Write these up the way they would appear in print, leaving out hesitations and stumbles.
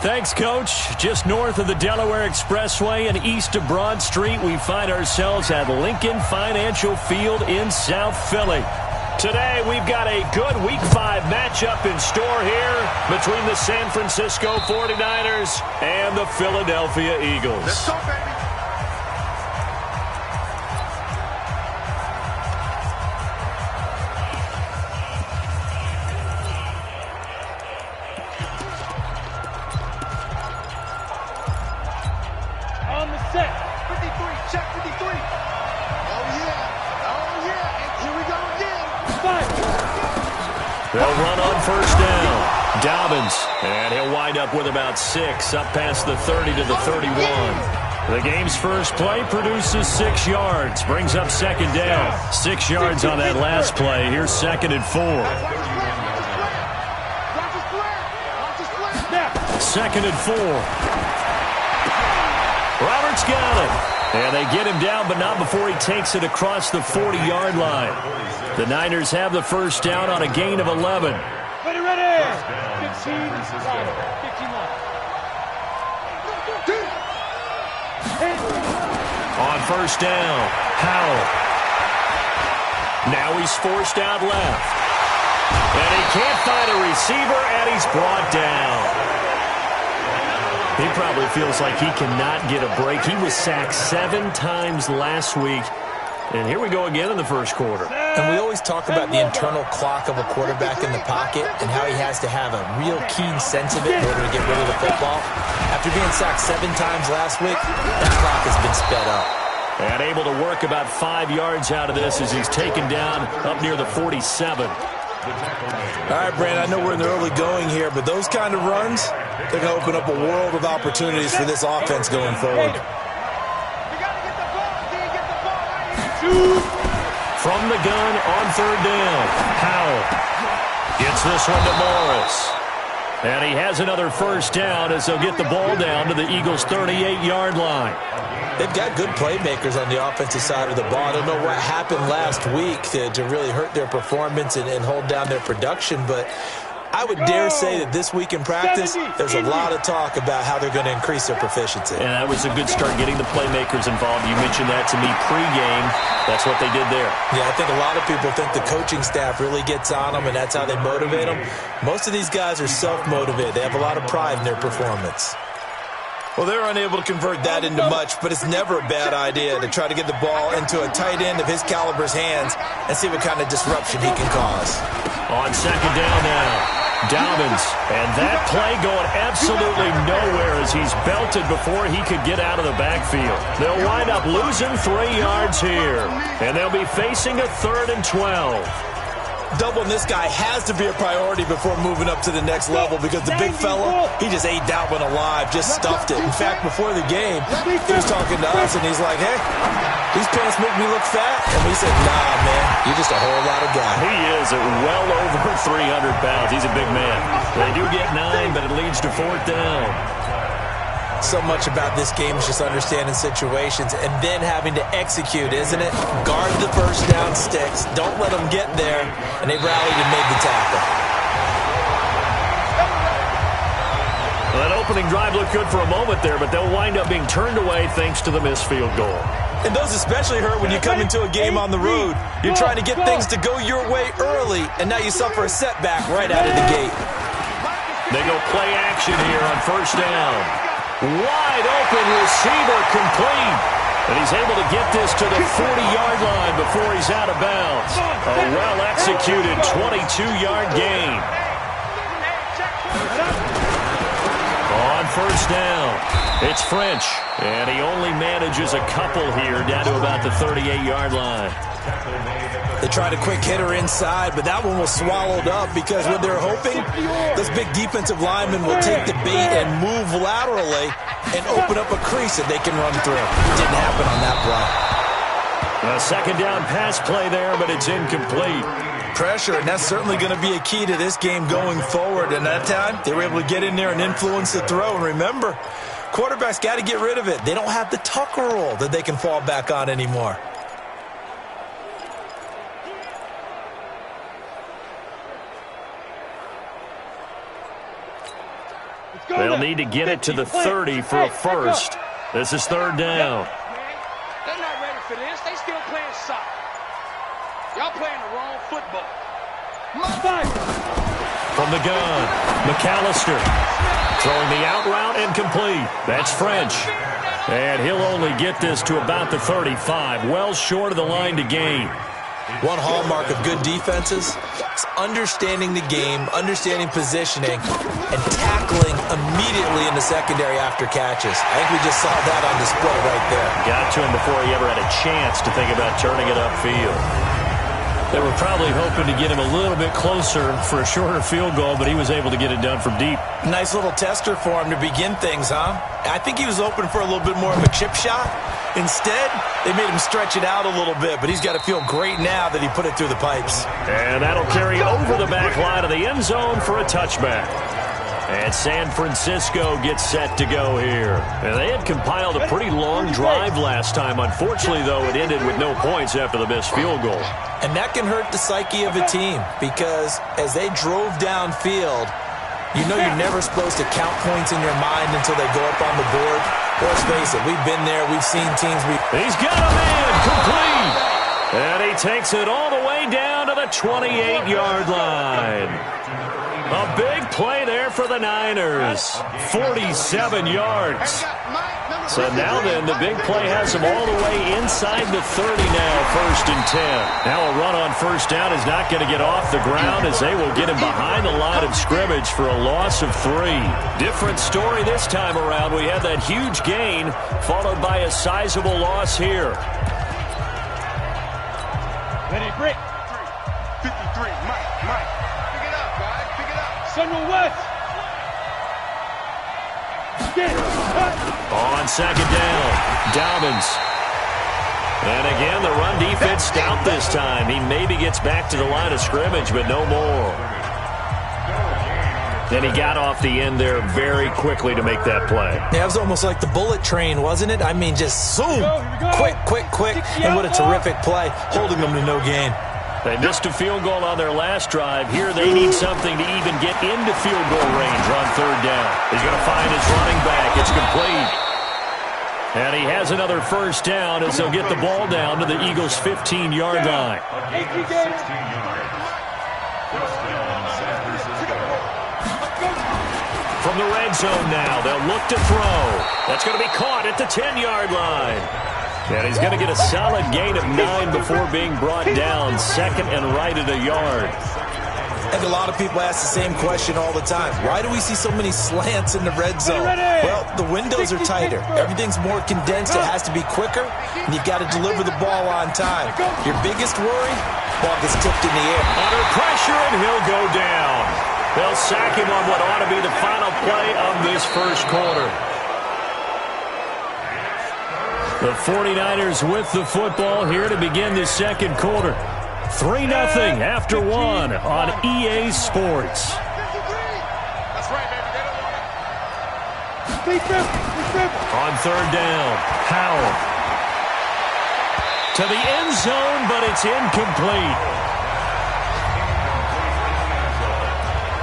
Thanks, Coach. Just north of the Delaware Expressway and east of Broad Street, we find ourselves at Lincoln Financial Field in South Philly. Today, we've got a good Week 5 matchup in store here between the San Francisco 49ers and the Philadelphia Eagles. Let's go, baby. On the set. 53, check 53. Oh, yeah. Oh, yeah. And here we go again. 5. They'll run on first down. Dobbins, and he'll wind up with about 6, up past the 30 to the 31. The game's first play produces 6 yards, brings up second down. 6 yards on that last play. Here's 2nd and 4. Second and 4. Roberts got it. And they get him down, but not before he takes it across the 40-yard line. The Niners have the first down on a gain of 11. Ready, ready. 15 line. 15 line. On first down, Howell. Now he's forced out left. And he can't find a receiver, and he's brought down. He probably feels like he cannot get a break. He was sacked 7 times last week. And here we go again in the first quarter. And we always talk about the internal clock of a quarterback in the pocket and how he has to have a real keen sense of it in order to get rid of the football. After being sacked 7 times last week, that clock has been sped up. And able to work about 5 yards out of this as he's taken down up near the 47. All right, Brand, I know we're in the early going here, but those kind of runs, they're going to open up a world of opportunities for this offense going forward. From the gun on third down, Howell gets this one to Morris. And he has another first down as they'll get the ball down to the Eagles' 38-yard line. They've got good playmakers on the offensive side of the ball. I don't know what happened last week to really hurt their performance and hold down their production, but I would dare say that this week in practice, there's a lot of talk about how they're going to increase their proficiency. And that was a good start, getting the playmakers involved. You mentioned that to me pregame. That's what they did there. Yeah, I think a lot of people think the coaching staff really gets on them, and that's how they motivate them. Most of these guys are self-motivated. They have a lot of pride in their performance. Well, they're unable to convert that into much, but it's never a bad idea to try to get the ball into a tight end of his caliber's hands and see what kind of disruption he can cause. On second down now, Dobbins, and that play going absolutely nowhere as he's belted before he could get out of the backfield. They'll wind up losing 3 yards here, and they'll be facing a 3rd and 12. Doubling this guy has to be a priority before moving up to the next level because the big fella, he just ate that one alive, just stuffed it. In fact, before the game, he was talking to us, and he's like, hey, these pants make me look fat. And we said, nah, man, you're just a whole lot of guy. He is at well over 300 pounds. He's a big man. They do get 9, but it leads to 4th down. So much about this game is just understanding situations and then having to execute, isn't it? Guard the first down sticks. Don't let them get there. And they rallied and made the tackle. Well, that opening drive looked good for a moment there, but they'll wind up being turned away thanks to the missed field goal. And those especially hurt when you come into a game on the road. You're trying to get things to go your way early, and now you suffer a setback right out of the gate. They go play action here on first down. Wide open receiver complete. And he's able to get this to the 40-yard line before he's out of bounds. A well-executed 22-yard gain. On first down, it's French. And he only manages a couple here down to about the 38-yard line. They tried a quick hitter inside, but that one was swallowed up because what they're hoping, those big defensive linemen will take the bait and move laterally and open up a crease that they can run through. It didn't happen on that play. A second down pass play there, but it's incomplete. Pressure, and that's certainly going to be a key to this game going forward. And that time, they were able to get in there and influence the throw. And remember, quarterbacks got to get rid of it. They don't have the Tucker roll that they can fall back on anymore. They'll need to get it to the 30 for a first. This is third down. They're not ready for this. They still playing soccer. Y'all playing the wrong football. From the gun, McAllister throwing the out route and complete. That's French. And he'll only get this to about the 35, well short of the line to gain. One hallmark of good defenses is understanding the game, understanding positioning, and tackling immediately in the secondary after catches. I think we just saw that on display right there. Got to him before he ever had a chance to think about turning it upfield. They were probably hoping to get him a little bit closer for a shorter field goal, but he was able to get it done from deep. Nice little tester for him to begin things, huh? I think he was open for a little bit more of a chip shot. Instead, they made him stretch it out a little bit, but he's got to feel great now that he put it through the pipes. And that'll carry over the back line of the end zone for a touchback. And San Francisco gets set to go here. And they had compiled a pretty long drive last time. Unfortunately, though, it ended with no points after the missed field goal. And that can hurt the psyche of a team because as they drove downfield, you know you're never supposed to count points in your mind until they go up on the board. Let's face it, we've been there. We've seen teams. He's got a man complete. And he takes it all the way down to the 28-yard line. A big play there for the Niners. 47 yards. So now then, the big play has them all the way inside the 30 now, 1st and 10. Now a run on first down is not going to get off the ground as they will get him behind the line of scrimmage for a loss of 3. Different story this time around. We had that huge gain followed by a sizable loss here. Ready, Brick. 53, Mike. Pick it up, guys. Pick it up. Central West. On second down, Dobbins. And again, the run defense stout this time. He maybe gets back to the line of scrimmage, but no more. Then he got off the end there very quickly to make that play. Yeah, it was almost like the bullet train, wasn't it? I mean, just zoom, quick, and what a terrific play, holding them to no gain. They missed a field goal on their last drive. Here they need something to even get into field goal range on third down. He's going to find his running back. It's complete. And he has another first down as they'll get the ball down to the Eagles' 15-yard line. From the red zone now, they'll look to throw. That's going to be caught at the 10-yard line. And he's going to get a solid gain of 9 before being brought down, 2nd and right at a yard. And a lot of people ask the same question all the time. Why do we see so many slants in the red zone? Well, the windows are tighter. Everything's more condensed. It has to be quicker, and you've got to deliver the ball on time. Your biggest worry? Ball gets tipped in the air. Under pressure, and he'll go down. They'll sack him on what ought to be the final play of this first quarter. The 49ers with the football here to begin the second quarter. 3-0 after 1 on EA Sports. That's right, baby. They don't want it. On third down, Howell. To the end zone, but it's incomplete.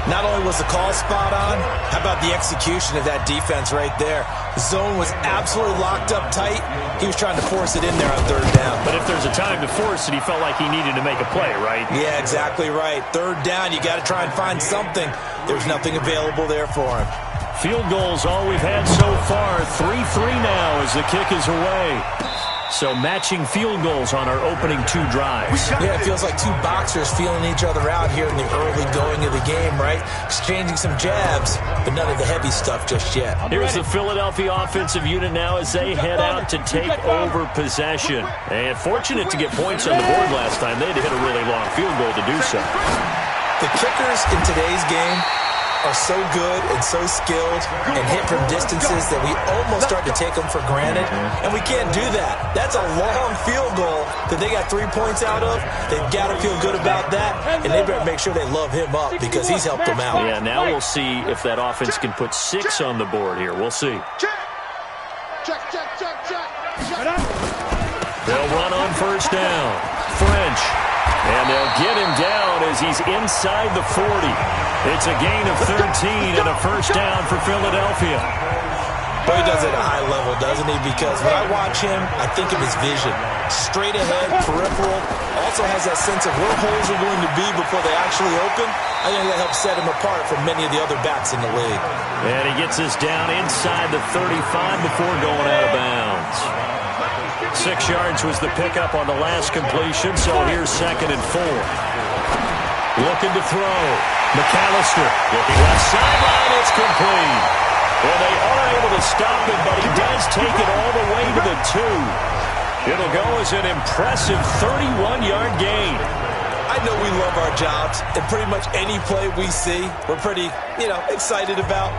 Not only was the call spot on, how about the execution of that defense right there? The zone was absolutely locked up tight. He was trying to force it in there on third down. But if there's a time to force it, he felt like he needed to make a play, right? Yeah, exactly right. Third down, you got to try and find something. There's nothing available there for him. Field goals, all we've had so far. 3-3 now as the kick is away. So matching field goals on our opening 2 drives. Yeah, it feels like 2 boxers feeling each other out here in the early going of the game, right? Exchanging some jabs, but none of the heavy stuff just yet. Here's the Philadelphia offensive unit now as they head out to take over possession. And fortunate to get points on the board last time. They had to hit a really long field goal to do so. The kickers in today's game are so good and so skilled and hit from distances that we almost start to take them for granted, and we can't do that. That's a long field goal that they got 3 points out of. They've got to feel good about that, and they better make sure they love him up because he's helped them out. Yeah, now we'll see if that offense can put 6 on the board here. We'll see. Check. They'll run on first down. French. And they'll get him down as as he's inside the 40. It's a gain of 13 and a first down for Philadelphia. Boy, he does it at a high level, doesn't he? Because when I watch him, I think of his vision. Straight ahead, peripheral. Also has that sense of where holes are going to be before they actually open. I think that helps set him apart from many of the other backs in the league. And he gets us down inside the 35 before going out of bounds. 6 yards was the pickup on the last completion, so here's 2nd and 4. Looking to throw. McAllister looking left sideline. It's complete. Well, they are able to stop it, but he does take it all the way to the 2. It'll go as an impressive 31-yard gain. I know we love our jobs, and pretty much any play we see, we're pretty, excited about.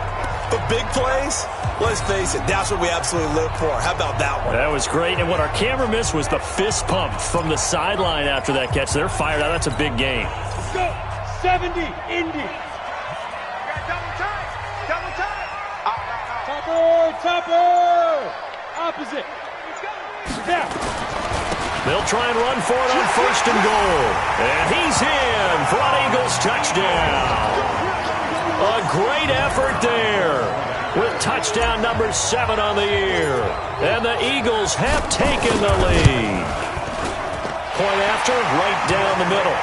But big plays, let's face it, that's what we absolutely live for. How about that one? That was great, and what our camera missed was the fist pump from the sideline after that catch. They're fired out. That's a big gain. Let's go. 70, Indy. Topper. Opposite. Now. They'll try and run for it on 1st and goal. And he's in for an Eagles touchdown. A great effort there with touchdown number 7 on the year. And the Eagles have taken the lead. Point after, right down the middle.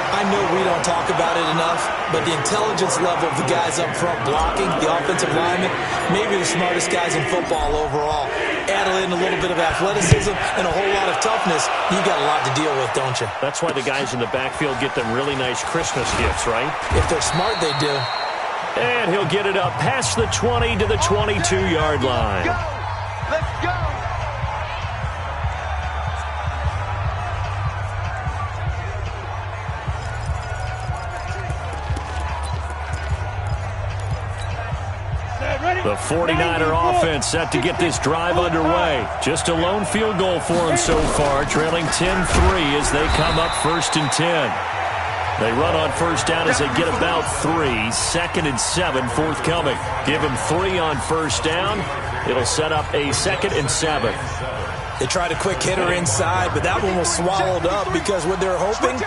I know we don't talk about it enough, but the intelligence level of the guys up front blocking, the offensive linemen, maybe the smartest guys in football overall. Add in a little bit of athleticism and a whole lot of toughness, you got a lot to deal with, don't you? That's why the guys in the backfield get them really nice Christmas gifts, right? If they're smart, they do. And he'll get it up past the 20 to the 22-yard line. Let's go. The 49er offense set to get this drive underway. Just a lone field goal for them so far, trailing 10-3 as they come up 1st and 10. They run on 1st down as they get about 3. 2nd and 7 forthcoming. Give them 3 on 1st down. It'll set up a 2nd and 7. They tried a quick hitter inside, but that one was swallowed up because what they're hoping,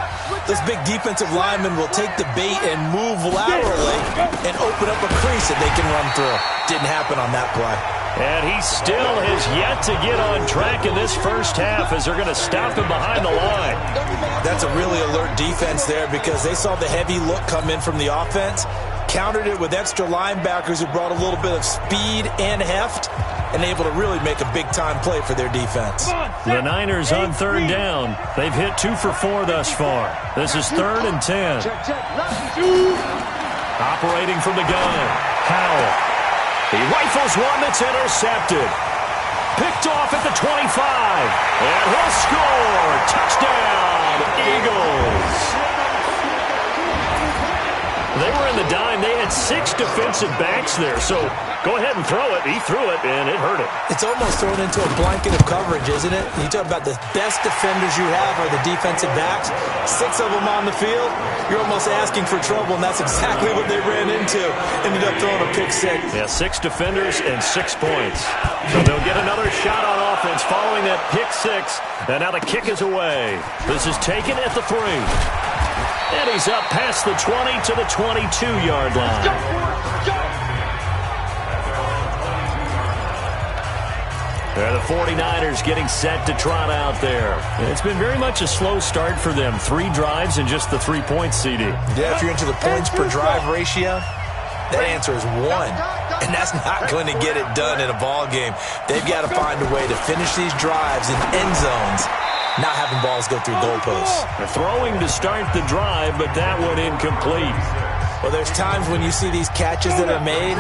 this big defensive lineman will take the bait and move laterally and open up a crease that they can run through. Didn't happen on that play. And he still has yet to get on track in this first half as they're going to stop him behind the line. That's a really alert defense there because they saw the heavy look come in from the offense, countered it with extra linebackers who brought a little bit of speed and heft, and able to really make a big-time play for their defense. The Niners on 3rd down. They've hit 2 for 4 thus far. This is 3rd and 10. Operating from the gun, Howell. He rifles one that's intercepted. Picked off at the 25. And he'll score. Touchdown, Eagles. They were in the dime. They had 6 defensive backs there, so go ahead and throw it. He threw it, and it hurt it. It's almost thrown into a blanket of coverage, isn't it? You talk about the best defenders you have are the defensive backs. 6 of them on the field. You're almost asking for trouble, and that's exactly what they ran into. Ended up throwing a pick 6. Yeah, 6 defenders and 6 points. So they'll get another shot on offense following that pick 6. And now the kick is away. This is taken at the 3. And he's up past the 20 to the 22-yard line. They're the 49ers getting set to trot out there. It's been very much a slow start for them. 3 drives and just the 3 points, CD. Yeah, if you're into the points per drive ratio, that answer is 1. And that's not going to get it done in a ball game. They've got to find a way to finish these drives in end zones, not having balls go through goalposts. They're throwing to start the drive, but that one incomplete. Well, there's times when you see these catches that are made,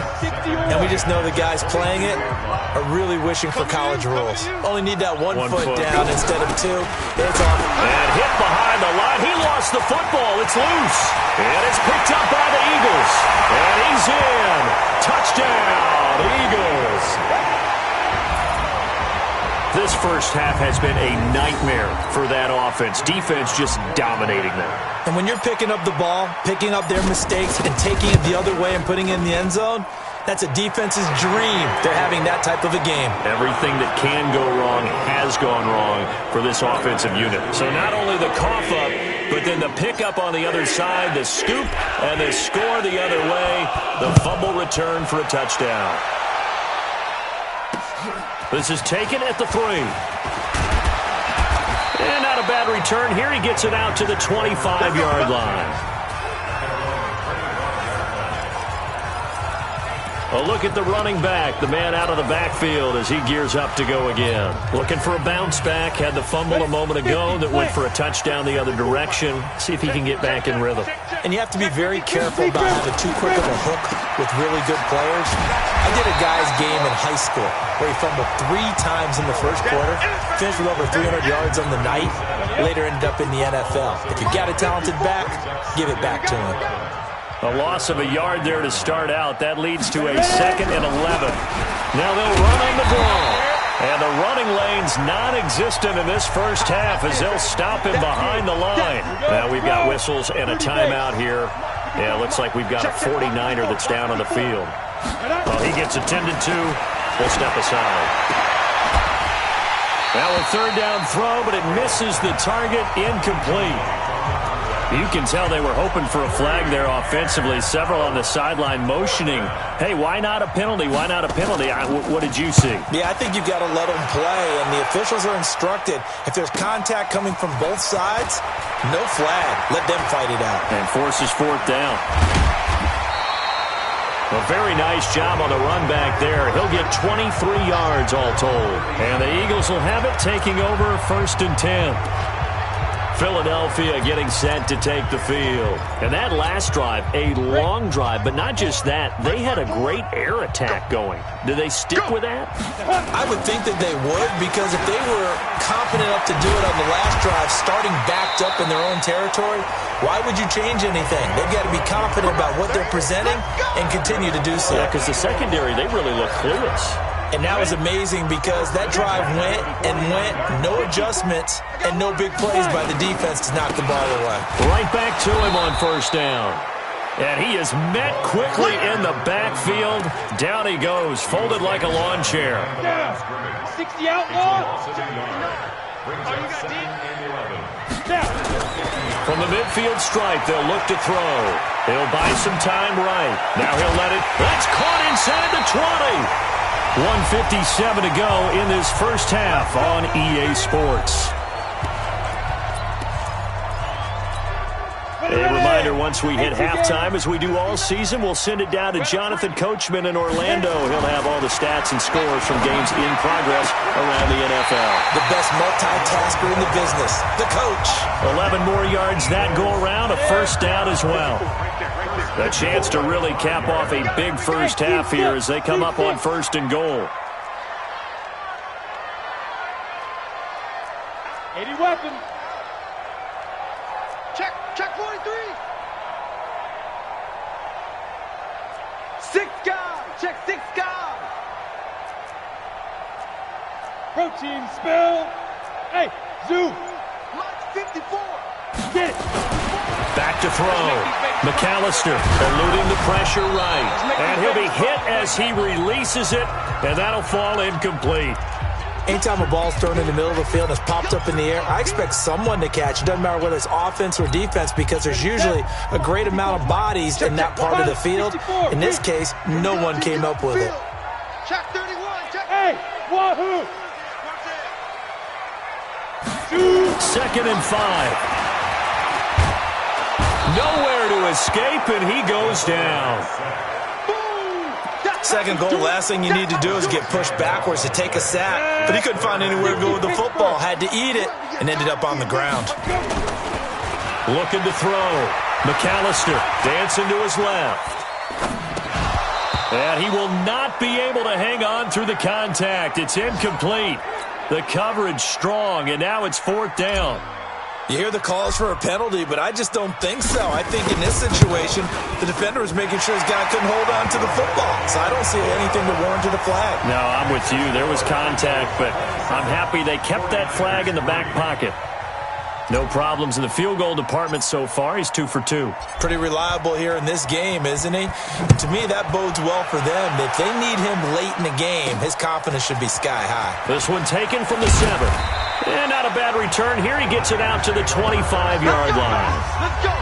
and we just know the guys playing it are really wishing for college rules. Only need that one foot down instead of 2. It's off. And hit behind the line. He lost the football. It's loose. And it's picked up by the Eagles. And he's in. Touchdown, Eagles. This first half has been a nightmare for that offense. Defense just dominating them. And when you're picking up the ball, picking up their mistakes, and taking it the other way and putting it in the end zone, that's a defense's dream. They're having that type of a game. Everything that can go wrong has gone wrong for this offensive unit. So not only the cough up, but then the pickup on the other side, the scoop, and the score the other way. The fumble return for a touchdown. This is taken at the 3. And not a bad return here. He gets it out to the 25-yard line. A look at the running back, the man out of the backfield as he gears up to go again. Looking for a bounce back, had the fumble a moment ago that went for a touchdown the other direction. See if he can get back in rhythm. And you have to be very careful about having too quick of a hook with really good players. I did a guy's game in high school where he fumbled 3 times in the first quarter, finished with over 300 yards on the night, later ended up in the NFL. If you've got a talented back, give it back to him. A loss of a yard there to start out. That leads to a 2nd and 11. Now they'll run on the ball. And the running lane's non-existent in this first half as they'll stop him behind the line. Now we've got whistles and a timeout here. Yeah, looks like we've got a 49er that's down on the field. Well, he gets attended to. We'll step aside. Now a 3rd down throw, but it misses the target, incomplete. You can tell they were hoping for a flag there offensively. Several on the sideline motioning, hey, why not a penalty? Why not a penalty? What did you see? Yeah, I think you've got to let them play, and the officials are instructed. If there's contact coming from both sides, no flag. Let them fight it out. And forces 4th down. A very nice job on the run back there. He'll get 23 yards all told. And the Eagles will have it, taking over 1st and 10. Philadelphia getting set to take the field. And that last drive, a long drive, but not just that. They had a great air attack going. Do they stick with that? I would think that they would, because if they were confident enough to do it on the last drive, starting backed up in their own territory, why would you change anything? They've got to be confident about what they're presenting and continue to do so. Yeah, because the secondary, they really look clueless. And that was amazing because that drive went and went, no adjustments, and no big plays by the defense to knock the ball away. Right back to him on 1st down. And he is met quickly in the backfield. Down he goes, folded like a lawn chair. 60 outlaw. From the midfield stripe, they'll look to throw. He'll buy some time right. Now he'll let it. That's caught inside the 20. 1:57 to go in this first half on EA Sports. A reminder, once we hit halftime, as we do all season, we'll send it down to Jonathan Coachman in Orlando. He'll have all the stats and scores from games in progress around the NFL. The best multitasker in the business, the coach. 11 more yards that go around, a 1st down as well. A chance to really cap off a big first half here as they come up on 1st and goal. 80 weapons. Check 43. 6 guys. Check 6 guys. Protein spill. Hey, Zoo. Mike 54. Get it. Back to throw. McAllister eluding the pressure right. And he'll be hit as he releases it, and that'll fall incomplete. Anytime a ball's thrown in the middle of the field and it's popped up in the air, I expect someone to catch. It doesn't matter whether it's offense or defense, because there's usually a great amount of bodies in that part of the field. In this case, no one came up with it. Check 31. Check. Hey, wahoo. 2nd and 5. Nowhere to escape, and he goes down. 2nd goal, last thing you need to do is get pushed backwards to take a sack. But he couldn't find anywhere to go with the football, had to eat it, and ended up on the ground. Looking to throw. McAllister dancing to his left. And he will not be able to hang on through the contact. It's incomplete. The coverage strong, and now it's 4th down. You hear the calls for a penalty, but I just don't think so. I think in this situation, the defender was making sure his guy couldn't hold on to the football. So I don't see anything to warrant the flag. No, I'm with you. There was contact, but I'm happy they kept that flag in the back pocket. No problems in the field goal department so far. He's 2 for 2. Pretty reliable here in this game, isn't he? To me, that bodes well for them. If they need him late in the game, his confidence should be sky high. This one taken from the 7. And not a bad return here. He gets it out to the 25-yard line. Let's go.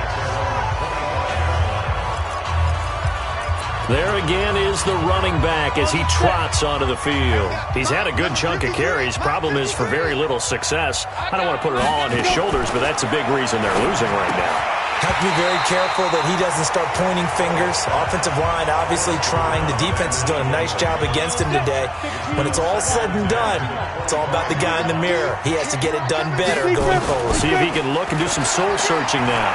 There again is the running back as he trots onto the field. He's had a good chunk of carries. Problem is for very little success. I don't want to put it all on his shoulders, but that's a big reason they're losing right now. Have to be very careful that he doesn't start pointing fingers. Offensive line obviously trying. The defense is doing a nice job against him today. When it's all said and done, it's all about the guy in the mirror. He has to get it done better going forward. See if he can look and do some soul searching now.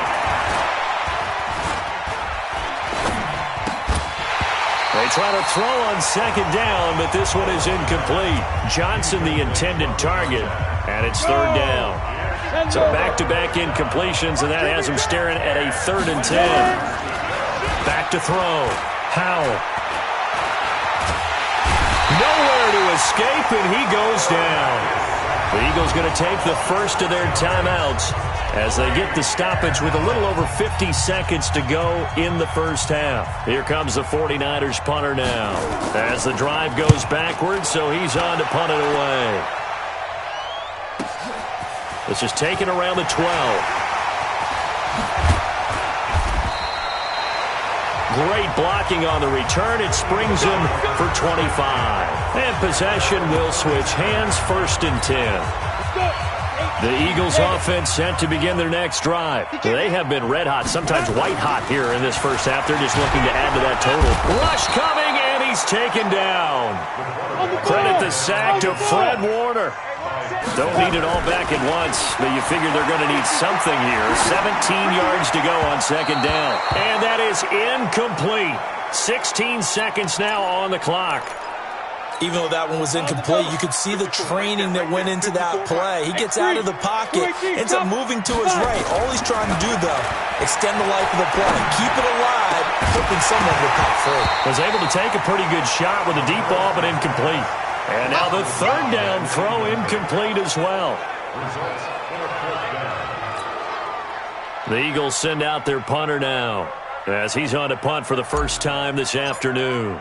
They try to throw on second down, but this one is incomplete. Johnson the intended target, and it's third down. So back-to-back incompletions, and that has him staring at a 3rd and 10. Back to throw. Howell. Nowhere to escape, and he goes down. The Eagles going to take the first of their timeouts as they get the stoppage with a little over 50 seconds to go in the first half. Here comes the 49ers punter now as the drive goes backwards, so he's on to punt it away. This is taken around the 12. Great blocking on the return. It springs him for 25. And possession will switch hands, 1st and 10. The Eagles offense set to begin their next drive. They have been red hot, sometimes white hot here in this first half. They're just looking to add to that total. Rush coming, and he's taken down. Credit the sack to Fred Warner. Don't need it all back at once, but you figure they're going to need something here. 17 yards to go on second down. And that is incomplete. 16 seconds now on the clock. Even though that one was incomplete, you could see the training that went into that play. He gets out of the pocket, ends up moving to his right. All he's trying to do, though, extend the life of the play. Keep it alive, hoping someone will pop free. Was able to take a pretty good shot with a deep ball, but incomplete. And now the 3rd down throw incomplete as well. The Eagles send out their punter now as he's on to punt for the first time this afternoon.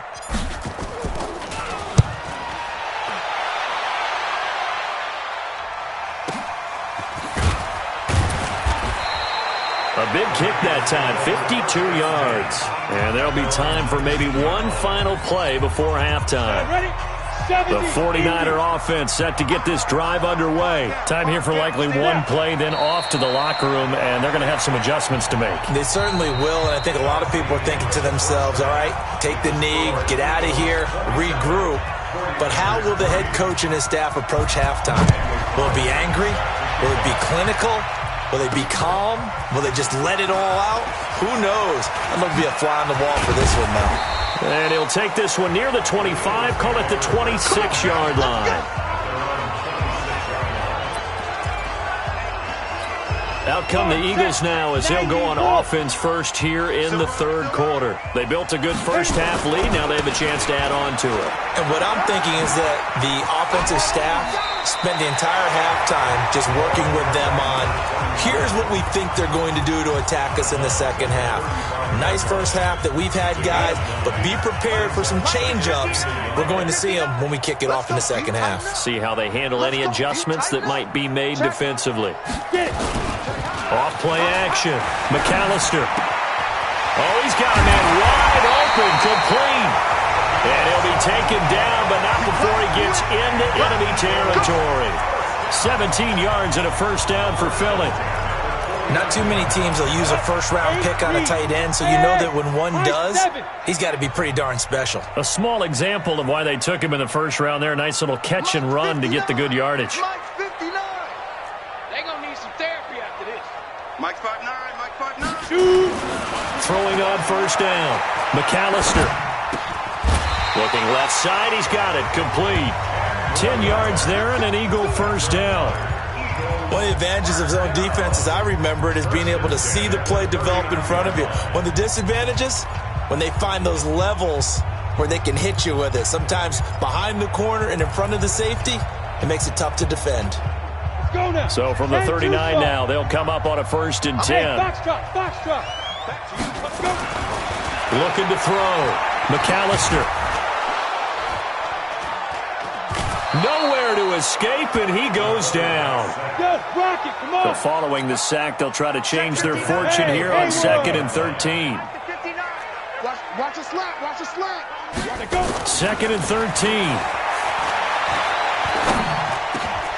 A big kick that time, 52 yards. And there'll be time for maybe one final play before halftime. The 49er offense set to get this drive underway. Time here for likely one play, then off to the locker room, and they're going to have some adjustments to make. They certainly will, and I think a lot of people are thinking to themselves, all right, take the knee, get out of here, regroup. But how will the head coach and his staff approach halftime? Will it be angry? Will it be clinical? Will they be calm? Will they just let it all out? Who knows? I'm going to be a fly on the wall for this one, though. And he'll take this one near the 25, call it the 26-yard line. Out come the Eagles now as he'll go on offense first here in the 3rd quarter. They built a good first half lead. Now they have a chance to add on to it. And what I'm thinking is that the offensive staff spent the entire halftime just working with them on, here's what we think they're going to do to attack us in the second half. Nice first half that we've had, guys, but be prepared for some change-ups. We're going to see them when we kick it off in the second half. See how they handle any adjustments that might be made defensively. Off play action. McAllister. Oh, he's got a man wide open, complete. And he'll be taken down, but not before he gets into enemy territory. 17 yards and a first down for Philly. Not too many teams will use a first-round pick on a tight end, so you know that when one does, he's got to be pretty darn special. A small example of why they took him in the first round there. A nice little catch and run to get the good yardage. Mike's 59. They're going to need some therapy after this. Mike's 5'9", Mike's 5'9". Throwing on first down. McAllister. Looking left side, he's got it. Complete. 10 yards there and an Eagle first down. One of the advantages of zone defense, as I remember it, is being able to see the play develop in front of you. One of the disadvantages, when they find those levels where they can hit you with it, sometimes behind the corner and in front of the safety, it makes it tough to defend. So from the 39 now, they'll come up on a 1st and 10. Looking to throw. McAllister. Nowhere to escape, and he goes down. Just rock it, come on. Following the sack, they'll try to change their fortune here on 2nd and 13. Watch a slap, watch a slap. 2nd and 13.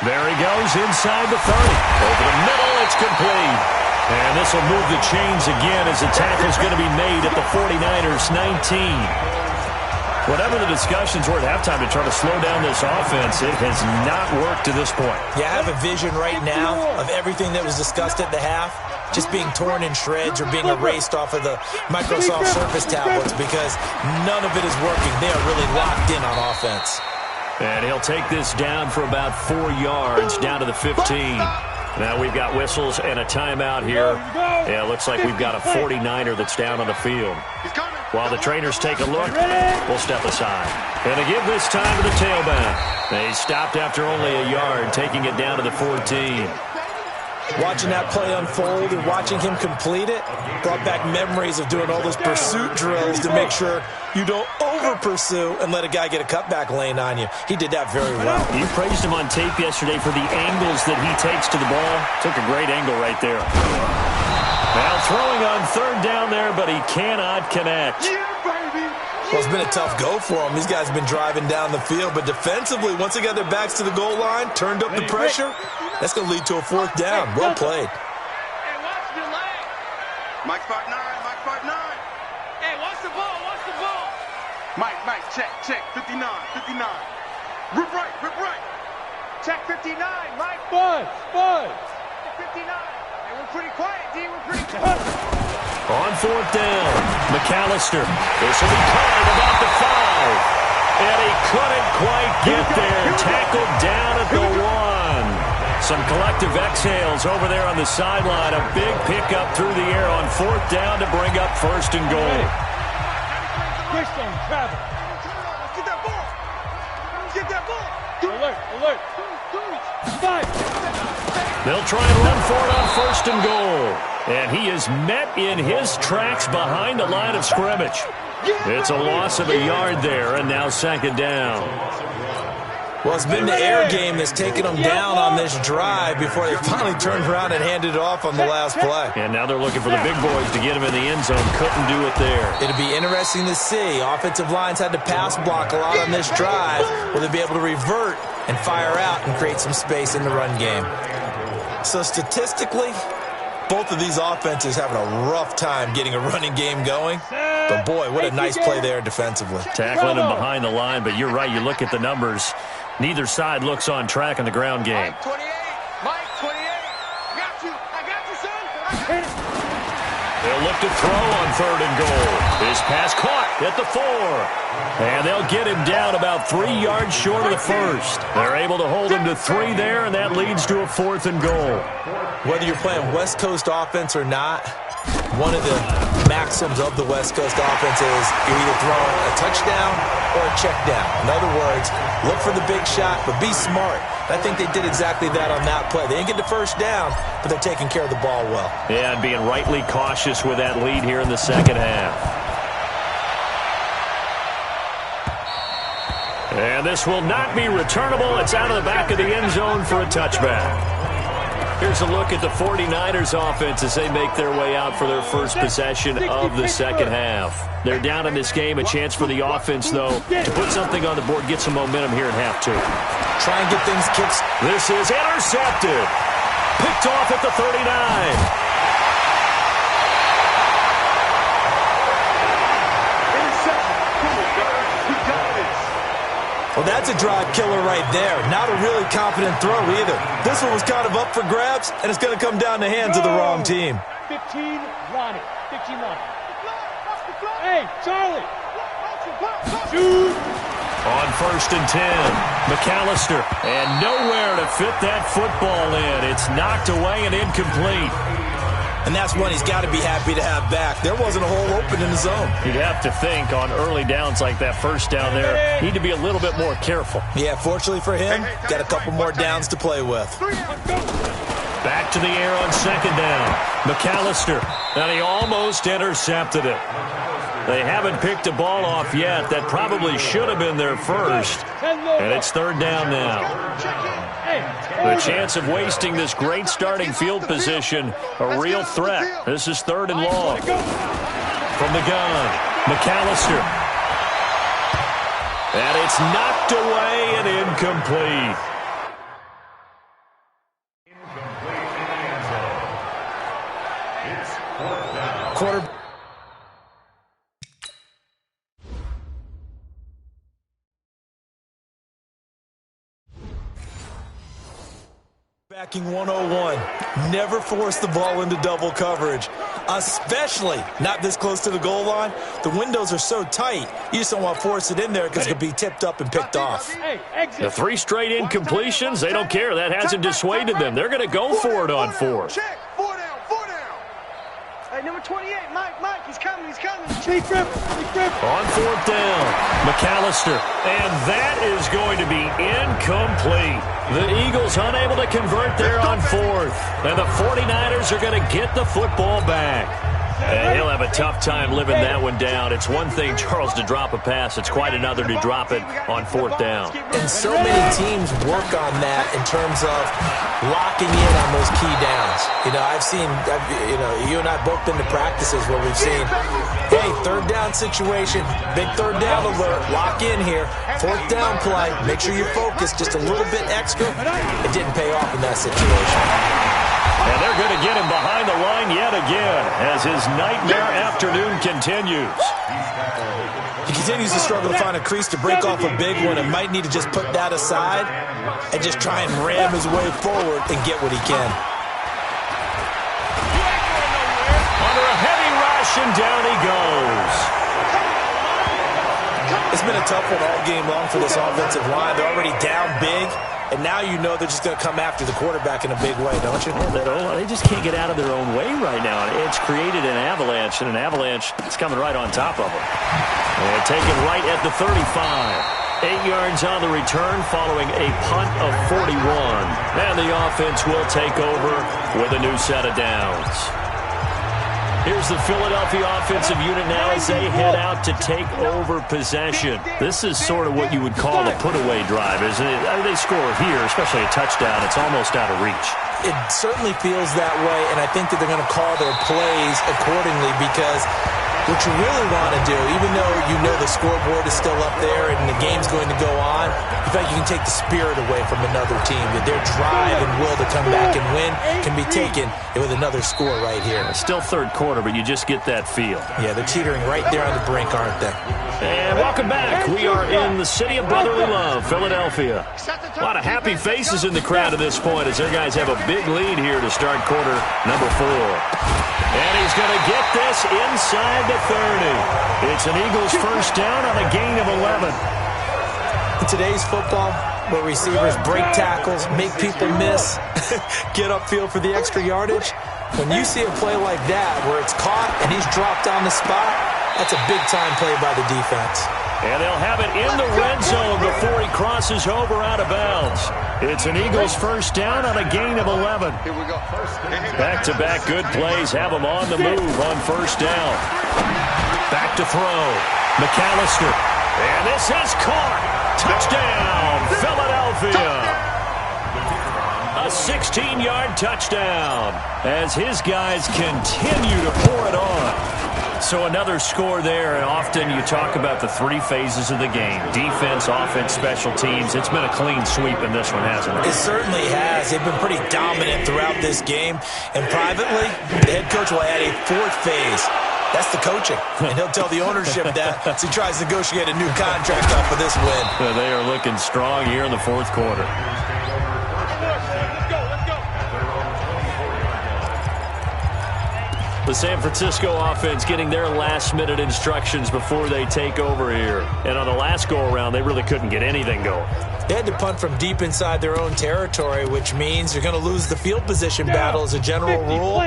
There he goes inside the 30. Over the middle, it's complete. And this will move the chains again as the tackle's going to be made at the 49ers 19. Whatever the discussions were at halftime to try to slow down this offense, it has not worked to this point. Yeah, I have a vision right now of everything that was discussed at the half just being torn in shreds or being erased off of the Microsoft Surface tablets because none of it is working. They are really locked in on offense. And he'll take this down for about 4 yards, down to the 15. Now we've got whistles and a timeout here. Yeah, it looks like we've got a 49er that's down on the field. While the trainers take a look, we'll step aside. And to give this time to the tailback. They stopped after only a yard, taking it down to the 14. Watching that play unfold and watching him complete it brought back memories of doing all those pursuit drills to make sure you don't over-pursue and let a guy get a cutback lane on you. He did that very well. You praised him on tape yesterday for the angles that he takes to the ball. Took a great angle right there. Now throwing on 3rd down there, but he cannot connect. Yeah, baby. Well, it's been a tough go for him. These guys have been driving down the field, but defensively, once they got their backs to the goal line, turned up the pressure, that's going to lead to a 4th down. Well played. Hey, watch the leg. Mike's 5'9", Mike's 5'9". Hey, watch the ball, watch the ball. Mike, check, 59, 59. Rip right. Check 59, Mike. Buzz. 59. Hey, we're pretty quiet, D, we're pretty quiet. On 4th down, McAllister. This will be caught about the 5. And he couldn't quite get there. Tackled down at the 1. Some collective exhales over there on the sideline. A big pickup through the air on 4th down to bring up 1st and goal. Quickstone, travel. Get that ball. Get that ball. Alert. 5. They'll try and run for it on 1st and goal. And he is met in his tracks behind the line of scrimmage. It's a loss of a yard there, and now 2nd down. Well, it's been the air game that's taken them down on this drive before they finally turned around and handed it off on the last play. And now they're looking for the big boys to get him in the end zone. Couldn't do it there. It'll be interesting to see. Offensive lines had to pass block a lot on this drive. Will they be able to revert and fire out and create some space in the run game? So statistically, both of these offenses having a rough time getting a running game going. But boy, what a nice play there defensively. Tackling him behind the line, but you're right. You look at the numbers. Neither side looks on track in the ground game. Mike 28. I got you, son. They'll look to throw on 3rd and goal. His pass caught at the 4. And they'll get him down about 3 yards short of the 1st. They're able to hold him to 3 there, and that leads to a 4th and goal. Whether you're playing West Coast offense or not, one of the maxims of the West Coast offense is you're either throwing a touchdown or a check down. In other words, look for the big shot, but be smart. I think they did exactly that on that play. They didn't get the 1st down, but they're taking care of the ball well. Yeah, and being rightly cautious with that lead here in the 2nd half. And this will not be returnable. It's out of the back of the end zone for a touchback. Here's a look at the 49ers offense as they make their way out for their first possession of the 2nd half. They're down in this game. A chance for the offense, though, to put something on the board, get some momentum here in half 2. Try and get things kicked. This is intercepted. Picked off at the 39. Well, that's a drive killer right there. Not a really confident throw either. This one was kind of up for grabs, and it's going to come down the hands of the wrong team. 15, Ronnie. Hey, Charlie. Shoot. On 1st and 10, McAllister. And nowhere to fit that football in. It's knocked away and incomplete. And that's one he's got to be happy to have back. There wasn't a hole open in the zone. You'd have to think on early downs like that 1st down there, need to be a little bit more careful. Yeah, fortunately for him, got a couple more downs to play with. Back to the air on second down. McAllister. And he almost intercepted it. They haven't picked a ball off yet. That probably should have been their first. And it's third down now. The chance of wasting this great starting field position, a real threat. This is third and long. From the gun, McAllister. And it's knocked away and incomplete. Quarterback. Backing 101. Never force the ball into double coverage, especially not this close to the goal line. The windows are so tight, you just don't want to force it in there because it could be tipped up and picked off. The 3 straight incompletions, they don't care. That hasn't dissuaded them. They're going to go for it on 4th. Hey, number 28, Mike, he's coming. Cheek grip. On 4th down, McAllister. And that is going to be incomplete. The Eagles unable to convert there on 4th. And the 49ers are going to get the football back. And he'll have a tough time living that one down. It's one thing, Charles, to drop a pass. It's quite another to drop it on 4th down. And so many teams work on that in terms of locking in on those key downs. You and I both been to practices where we've seen, hey, third down situation, big third down alert, lock in here, 4th down play, make sure you're focused just a little bit extra. It didn't pay off in that situation. And they're going to get him behind the line yet again as his nightmare afternoon continues. He continues to struggle to find a crease to break off a big one and might need to just put that aside and just try and ram his way forward and get what he can. Under a heavy rush, and down he goes. It's been a tough one all game long for this offensive line. They're already down big. And now you know they're just going to come after the quarterback in a big way, don't you? They just can't get out of their own way right now. It's created an avalanche, and an avalanche is coming right on top of them. And taken right at the 35. 8 yards on the return following a punt of 41. And the offense will take over with a new set of downs. Here's the Philadelphia offensive unit now as they head out to take over possession. This is sort of what you would call a put-away drive, isn't it? They score here, especially a touchdown. It's almost out of reach. It certainly feels that way, and I think that they're going to call their plays accordingly because what you really want to do, even though you know the scoreboard is still up there and the game's going to go on, you feel like you can take the spirit away from another team, that their drive and will to come back and win can be taken with another score right here. Still third quarter, but you just get that feel. Yeah, they're teetering right there on the brink, aren't they? And welcome back. We are in the city of brotherly love, Philadelphia. A lot of happy faces in the crowd at this point as their guys have a big lead here to start quarter number 4. And he's going to get this inside the 30. It's an Eagles first down on a gain of 11. In today's football, where receivers break tackles, make people miss, get upfield for the extra yardage, when you see a play like that where it's caught and he's dropped on the spot, that's a big-time play by the defense. And they'll have it in the red zone before he crosses over out of bounds. It's an Eagles first down on a gain of 11. Back-to-back good plays have them on the move on first down. Back to throw. McAllister. And this is caught. Touchdown, Philadelphia. A 16-yard touchdown as his guys continue to pour it on. So another score there, and often you talk about the 3 phases of the game. Defense, offense, special teams. It's been a clean sweep in this one, hasn't it? It certainly has. They've been pretty dominant throughout this game. And privately, the head coach will add a 4th phase. That's the coaching. And he'll tell the ownership that as he tries to negotiate a new contract off of this win. They are looking strong here in the 4th quarter. The San Francisco offense getting their last-minute instructions before they take over here. And on the last go-around, they really couldn't get anything going. They had to punt from deep inside their own territory, which means you're going to lose the field position battle as a general rule.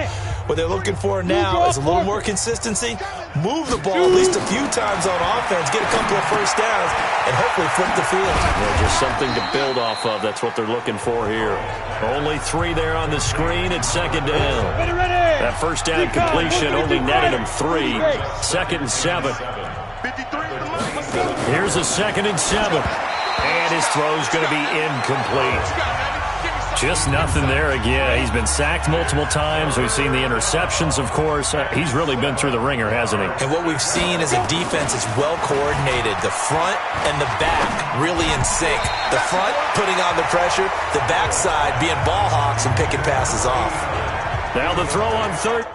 What they're looking for now is a little more consistency, move the ball at least a few times on offense, get a couple of first downs, and hopefully flip the field. Yeah, just something to build off of. That's what they're looking for here. Only 3 there on the screen at second down. That first down completion only netted him 3. 2nd and 7. Here's a 2nd and 7. And his throw's going to be incomplete. Just nothing there again. He's been sacked multiple times. We've seen the interceptions, of course. He's really been through the ringer, hasn't he? And what we've seen is a defense that's well coordinated. The front and the back really in sync. The front putting on the pressure, the backside being ball hawks and picking passes off. Now the throw on 3rd.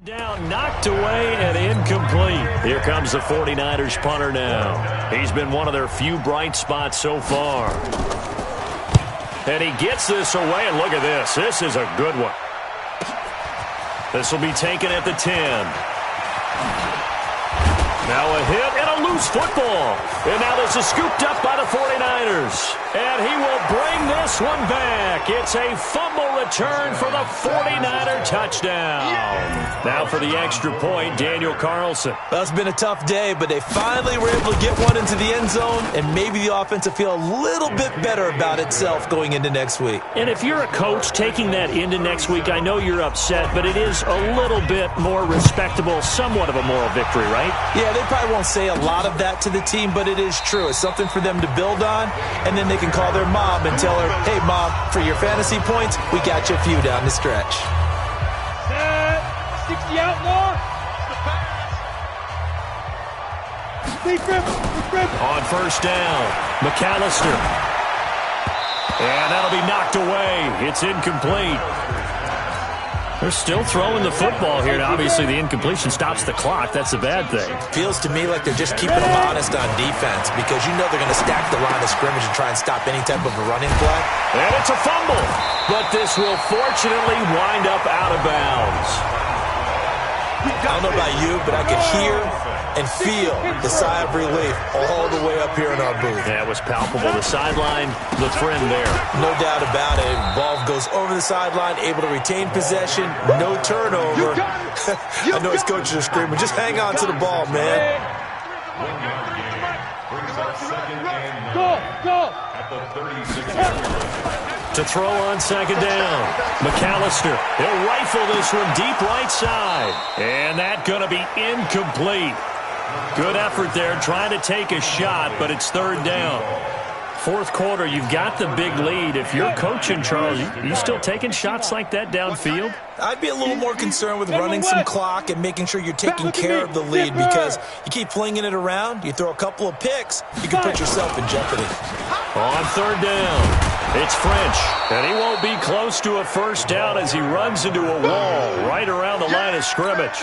Down, knocked away, and incomplete. Here comes the 49ers punter now. He's been one of their few bright spots so far. And he gets this away, and look at this. This is a good one. This will be taken at the 10. Now a hit and a loose football. And now this is scooped up by the 49ers. And he will bring this one back. It's a fumble return for the 49er touchdown. Now for the extra point, Daniel Carlson. Well, it's been a tough day, but they finally were able to get one into the end zone, and maybe the offense will feel a little bit better about itself going into next week. And if you're a coach taking that into next week, I know you're upset, but it is a little bit more respectable, somewhat of a moral victory, right? Yeah, they probably won't say a lot of that to the team, but it is true. It's something for them to build on, and then they can call their mom and tell her, hey, Mom, for your fantasy points, we got you a few down the stretch. 60 out more. On first down, McAllister. And that'll be knocked away. It's incomplete. They're still throwing the football here. Now, obviously, the incompletion stops the clock. That's a bad thing. Feels to me like they're just keeping them honest on defense because you know they're going to stack the line of scrimmage and try and stop any type of a running play. And it's a fumble. But this will fortunately wind up out of bounds. I don't know about you, but I could hear and feel the sigh of relief all the way up here in our booth. Yeah, it was palpable. The sideline, the trend there. No doubt about it. Ball goes over the sideline, able to retain possession, no turnover. I know his coaches are screaming, just hang on to the ball, man. Go! To throw on second down, McAllister. He'll rifle this one deep right side. And that's going to be incomplete. Good effort there, trying to take a shot, but it's third down. Fourth quarter, you've got the big lead. If you're coaching, Charles, you still taking shots like that downfield? I'd be a little more concerned with running some clock and making sure you're taking care of the lead because you keep flinging it around, you throw a couple of picks, you can put yourself in jeopardy. On third down, it's French, and he won't be close to a first down as he runs into a wall right around the line of scrimmage.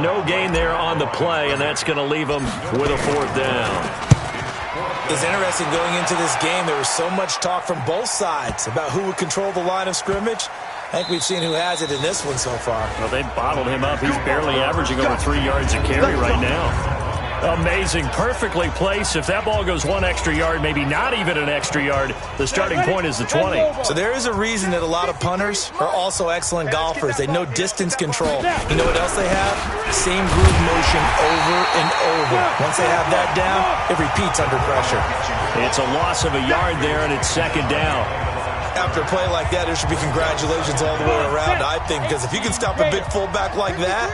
No gain there on the play, and that's going to leave him with a fourth down. It's interesting going into this game. There was so much talk from both sides about who would control the line of scrimmage. I think we've seen who has it in this one so far. Well, they bottled him up. He's barely averaging over 3 yards a carry right now. Amazing. Perfectly placed. If that ball goes one extra yard, maybe not even an extra yard, the starting point is the 20. So there is a reason that a lot of punters are also excellent golfers. They know distance control. You know what else they have? Same groove motion over and over. Once they have that down, it repeats under pressure. It's a loss of a yard there, and it's second down. After a play like that, there should be congratulations all the way around, I think, because if you can stop a big fullback like that,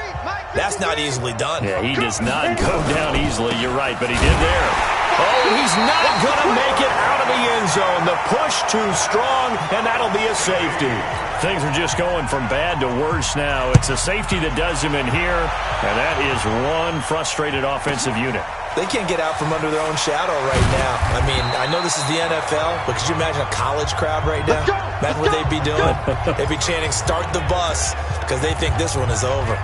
that's not easily done. Yeah, he does not go down easily. You're right, but he did there. Oh, he's not going to make it out of the end zone. The push too strong, and that'll be a safety. Things are just going from bad to worse now. It's a safety that does him in here, and that is one frustrated offensive unit. They can't get out from under their own shadow right now. I mean, I know this is the NFL, but could you imagine a college crowd right now? Imagine what they'd be doing. They'd be chanting, start the bus, because they think this one is over.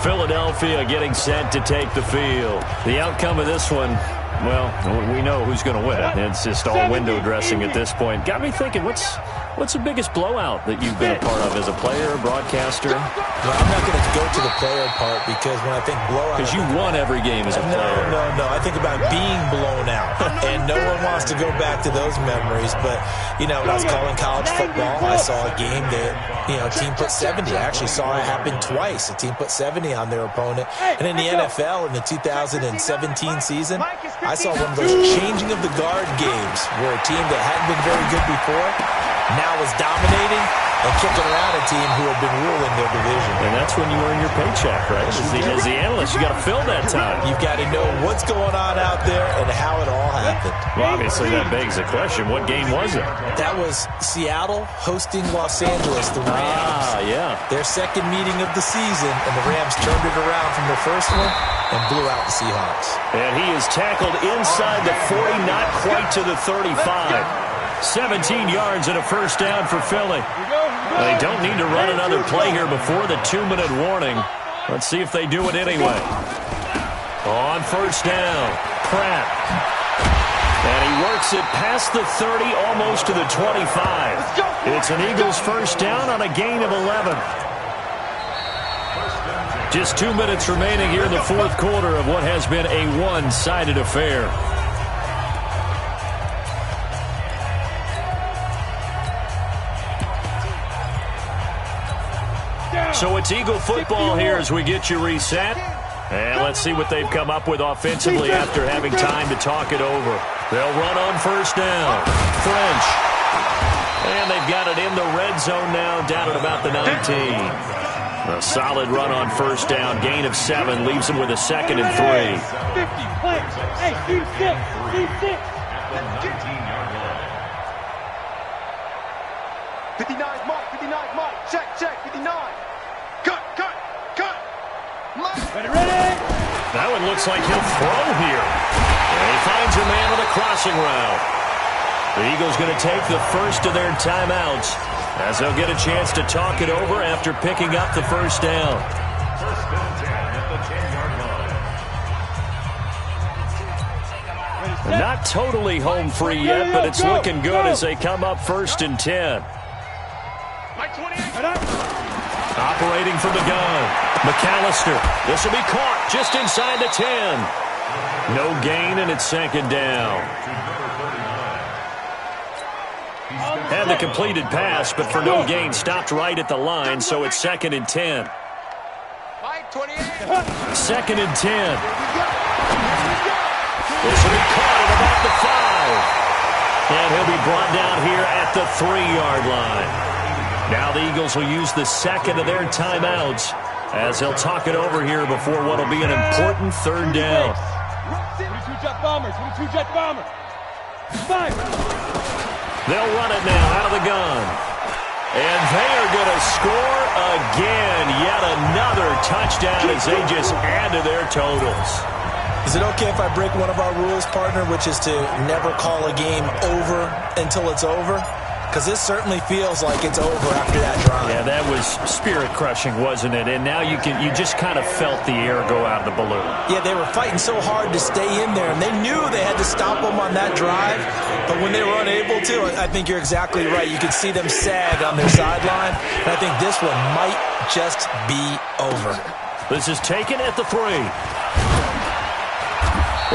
Philadelphia getting set to take the field. The outcome of this one, well, we know who's going to win it. It's just all window dressing at this point. Got me thinking, what's the biggest blowout that you've been a part of as a player, broadcaster? Well, I'm not going to go to the player part because when I think blowout... Because you won every game as a player. No. I think about being blown out. And no one wants to go back to those memories. But, you know, when I was calling college football, I saw a game that, you know, a team put 70. I actually saw it happen twice. A team put 70 on their opponent. And in the NFL, in the 2017 season, I saw one of those changing of the guard games where a team that hadn't been very good before now is dominating and kicking around a team who had been ruling their division. And that's when you earn your paycheck, right? As the analyst, you got to fill that time. You've got to know what's going on out there and how it all happened. Well, obviously, that begs the question, what game was it? That was Seattle hosting Los Angeles, the Rams. Yeah. Their second meeting of the season, and the Rams turned it around from their first one and blew out the Seahawks. And he is tackled inside the 40, not quite to the 35. 17 yards and a first down for Philly. They don't need to run another play here before the 2-minute warning. Let's see if they do it anyway. On first down, Pratt. And he works it past the 30, almost to the 25. It's an Eagles first down on a gain of 11. Just 2 minutes remaining here in the fourth quarter of what has been a one-sided affair. So it's Eagle football here as we get you reset. And let's see what they've come up with offensively after having time to talk it over. They'll run on first down. French. And they've got it in the red zone now, down at about the 19. A solid run on first down. Gain of 7 leaves them with a 2nd and 3. 50, hey, keep 6. 59, Mike. Check, 59. Cut. Ready. That one looks like he'll throw here. And he finds a man with a crossing route. The Eagles going to take the first of their timeouts as they'll get a chance to talk it over after picking up the first down. First and 10 at the 10-yard line. Not totally home free yet, but it's looking good as they come up first and 10. Operating from the gun. McAllister. This will be caught just inside the 10. No gain, and it's 2nd down. Had the completed pass, but for no gain, stopped right at the line, so it's 2nd and 10. 2nd and 10. This will be caught at about the 5. And he'll be brought down here at the 3-yard line. Now the Eagles will use the second of their timeouts as they'll talk it over here before what will be an important 3rd down. 22-jet bombers. 5. They'll run it now out of the gun. And they are going to score again. Yet another touchdown as they just add to their totals. Is it okay if I break one of our rules, partner, which is to never call a game over until it's over? Because this certainly feels like it's over after that drive. Yeah, that was spirit-crushing, wasn't it? And now you just kind of felt the air go out of the balloon. Yeah, they were fighting so hard to stay in there, and they knew they had to stop them on that drive. But when they were unable to, I think you're exactly right. You could see them sag on their sideline, and I think this one might just be over. This is taken at the 3.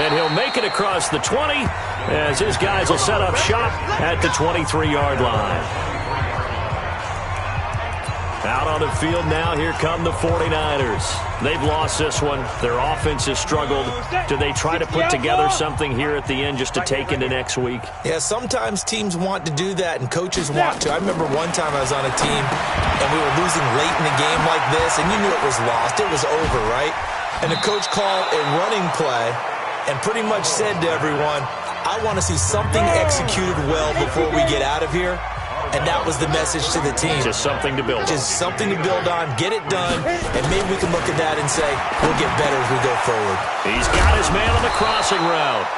And he'll make it across the 20 as his guys will set up shop at the 23-yard line. Out on the field now, here come the 49ers. They've lost this one. Their offense has struggled. Do they try to put together something here at the end just to take into next week? Yeah, sometimes teams want to do that and coaches want to. I remember one time I was on a team and we were losing late in a game like this, and you knew it was lost. It was over, right? And the coach called a running play and pretty much said to everyone, I want to see something executed well before we get out of here. And that was the message to the team. Just something to build on. Just something to build on, get it done, and maybe we can look at that and say, we'll get better as we go forward. He's got his man on the crossing route.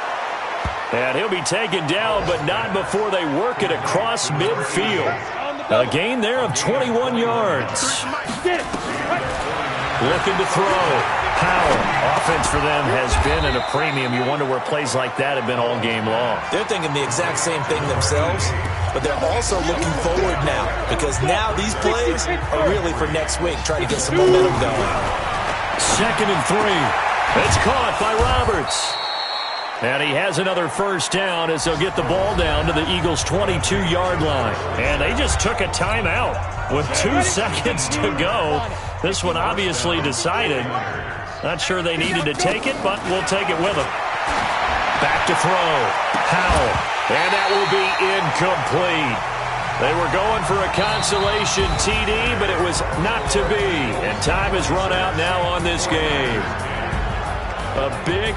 And he'll be taken down, but not before they work it across midfield. A gain there of 21 yards. Looking to throw. Powell. Offense for them has been at a premium. You wonder where plays like that have been all game long. They're thinking the exact same thing themselves, but they're also looking forward now because now these plays are really for next week, trying to get some momentum going. 2nd and 3. It's caught by Roberts. And he has another first down as they'll get the ball down to the Eagles' 22-yard line. And they just took a timeout with 2 seconds to go. This one obviously decided. Not sure they needed to take it, but we'll take it with them. Back to throw. Powell. And that will be incomplete. They were going for a consolation TD, but it was not to be. And time has run out now on this game. A big